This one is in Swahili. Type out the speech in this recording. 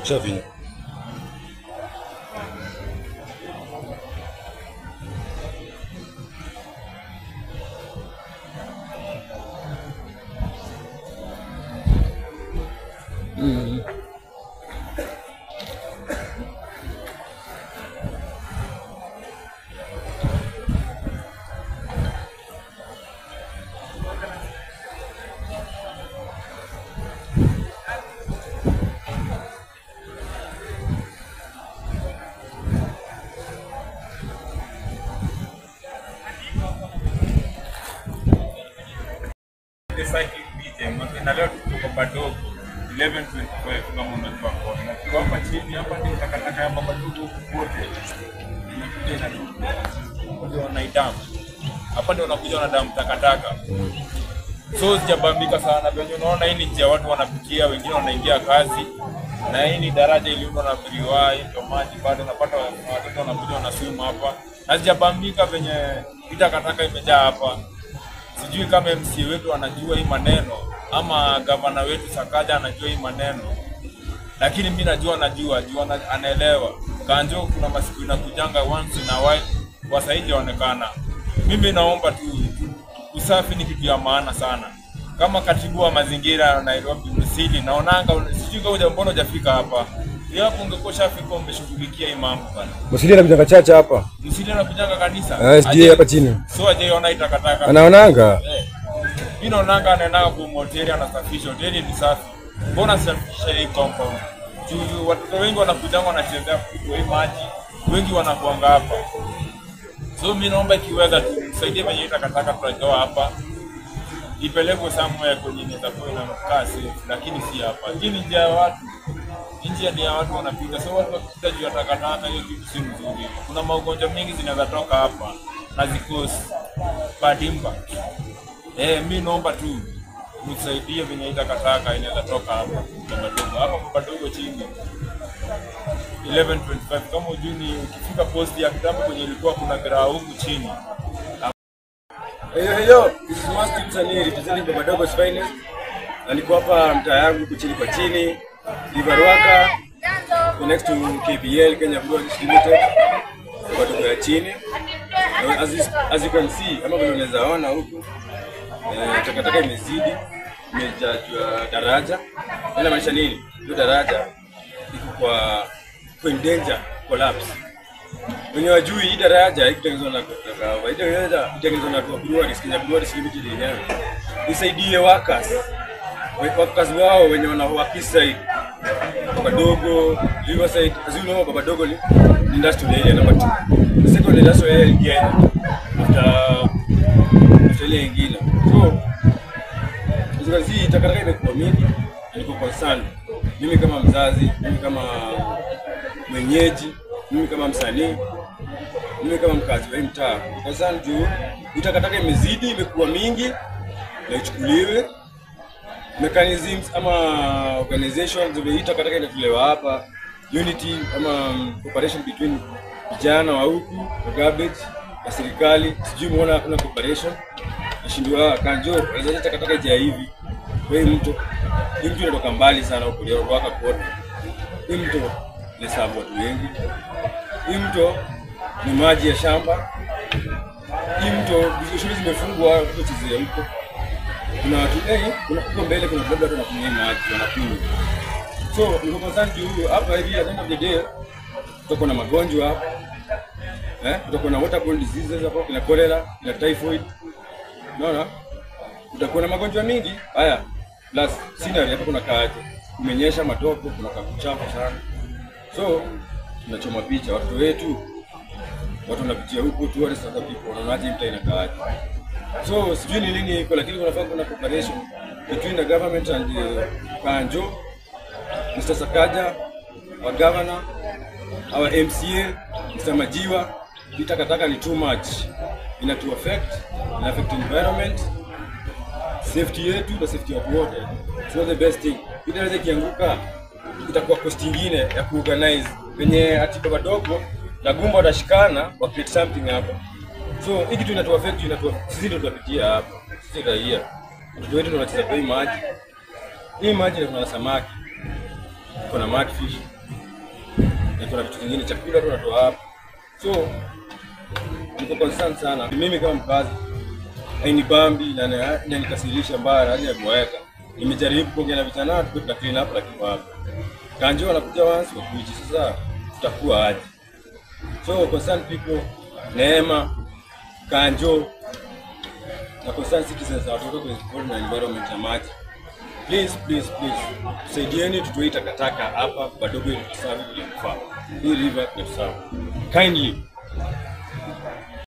Shafi. Cycling BJ, na leo tuko Badogo 11:25 kama unajua kwa. Kwa hapa chini hapa ndio takataka ya Badogo wote. Ndio wanaidamu. Hapa ndio wanakuja na damu takataka. So sijabambika sana, venye unaona hii ni njia watu wanapitia, wengine wanaingia kazi. Na hii ni daraja iliundwa na Biriwai, ndio maji bado unapata watoto wanakuja wanaswim hapa. Na sijabambika venye takataka imejaa hapa. Sijui kama MC wetu anajua hii maneno ama gavana wetu Sakaja anajua hii maneno, lakini mimi najua anaelewa. Kanjo kuna masiku inakujanga once in a while, wasaidi waonekana. Mimi naomba tu usafi ni kitu ya maana sana. Kama katibu wa mazingira Nairobi Msili, naonanga sijui kama mbona hujafika hapa. Hapo ungekuwa shafika umeshughulikia hii mambo bana. Msili anakujanga chacha hapa. Msili anakujanga kanisa. SJ hapa chini. So aje ona itakataka. Anaonanga. Mimi naonanga anaenda kwa hoteli anasafisha, hoteli ni safi. Mbona safisha hii compound? Juu watoto wengi wanakujanga wanachezea kwa hii maji. Wengi wanakuanga hapa. So mimi naomba ikiweza tusaidie kwenye itakataka tunatoa hapa. Ipelekwe somewhere kwenye nitakuwa na kasi, lakini si hapa. Hii ni njia ya watu. Njia ni ya watu wanapita. So watu wakipita juu ya takataka hiyo kitu si nzuri. Kuna magonjwa mengi zinaweza toka hapa na zikosi bad impact. Mimi naomba tu msaidie venye takataka inaweza toka hapa Badogo. Hapa Badogo chini 11:25 kama ujuni ukifika post ya kitambo kwenye ilikuwa kuna grau huku chini. Hello, this is Master Msanii representing the Badogo's finest. Nilikuwa hapa mtaa yangu kuchini kwa chini, Liverwaka, next to KBL, Kenya Broadcasting Limited, Badogo ya chini. As you can see, kama vile unaweza ona huku, takataka imezidi, imejaa daraja. Ina maanisha nini? Hiyo daraja iko kwa danger collapse. Wenye wajui hii daraja ikutengenezwa na itengenezwa na breweries, Kenya Breweries Limited yenyewe. Isaidie workers wao wenye wanawaki side Badogo, Riverside, as you know Badogo ni industrial area number 2. The second industrial area in Kenya after ile nyingine. So as you can see takataka imekuwa mingi, niko concerned. Mimi kama mzazi, mimi kama mwenyeji, mimi kama msanii, mimi kama mkazi wa mtaa, kwa sababu juu takataka imezidi, imekuwa mingi, na ichukuliwe mechanisms ama organizations zile takataka inatolewa hapa, unity ama cooperation between vijana wa huku na garbage na serikali. Sijui muona hakuna cooperation, nashindwa Kanjo anaweza takataka ija hivi. Wewe mtu unatoka mbali sana huko leo waka kote. Hii mtu ni sababu watu wengi. Hii mtu ni maji ya shamba. Hii mtu shule zimefungwa kuchezea huko. Kuna watu kuna huko mbele kuna labda watu wanakunywa maji wanakunywa. So niko concerned juu hapa hivi at the end of the day tutakuwa na magonjwa hapa. Tutakuwa na waterborne diseases hapo, kuna cholera, kuna typhoid. Unaona? Kutakuwa na magonjwa mingi. Haya, plus scenery hapo kuna kaaje. Kumenyesha matope, kuna kakuchafu sana. So tunachoma picha watu wetu. Watu wanapitia huko tu wale sasa people wanaonaje mtaa inakaaje. So sijui ni nini iko, lakini kunafaa kuna cooperation between the government and the Kanjo, Mr. Sakaja, our governor, our MCA, Mr. Majiwa. Takataka ni too much. Ina to affect environment, safety yetu na safety ya wote. It's not the best thing. Inaweza kianguka itakuwa cost nyingine ya kuorganize wenye ati Badogo na Gumba watashikana wa create something hapa. So hiki kitu inatu affect, sisi ndio tunapitia hapa. Sisi raia. Watu wetu ndio wanacheza kwa hii maji. Hii maji kuna samaki. kuna mudfish, na kuna vitu vingine, chakula tunatoa hapa. So niko concerned sana mimi kama mkazi, hainibambi na nikasilisha mbaya hadi ya kuweka. Nimejaribu kuongea na vijana tuko clean up, lakini wapi Kanjo wanakuja once wakuji, sasa tutakuwa aje? So concerned people, Neema, Kanjo na concerned citizens wa watoto kwenye sport na environment ya maji, please tusaidieni, tutoe takataka hapa Badogo ili tusafi ile kufaa hii river, tusafi kindly.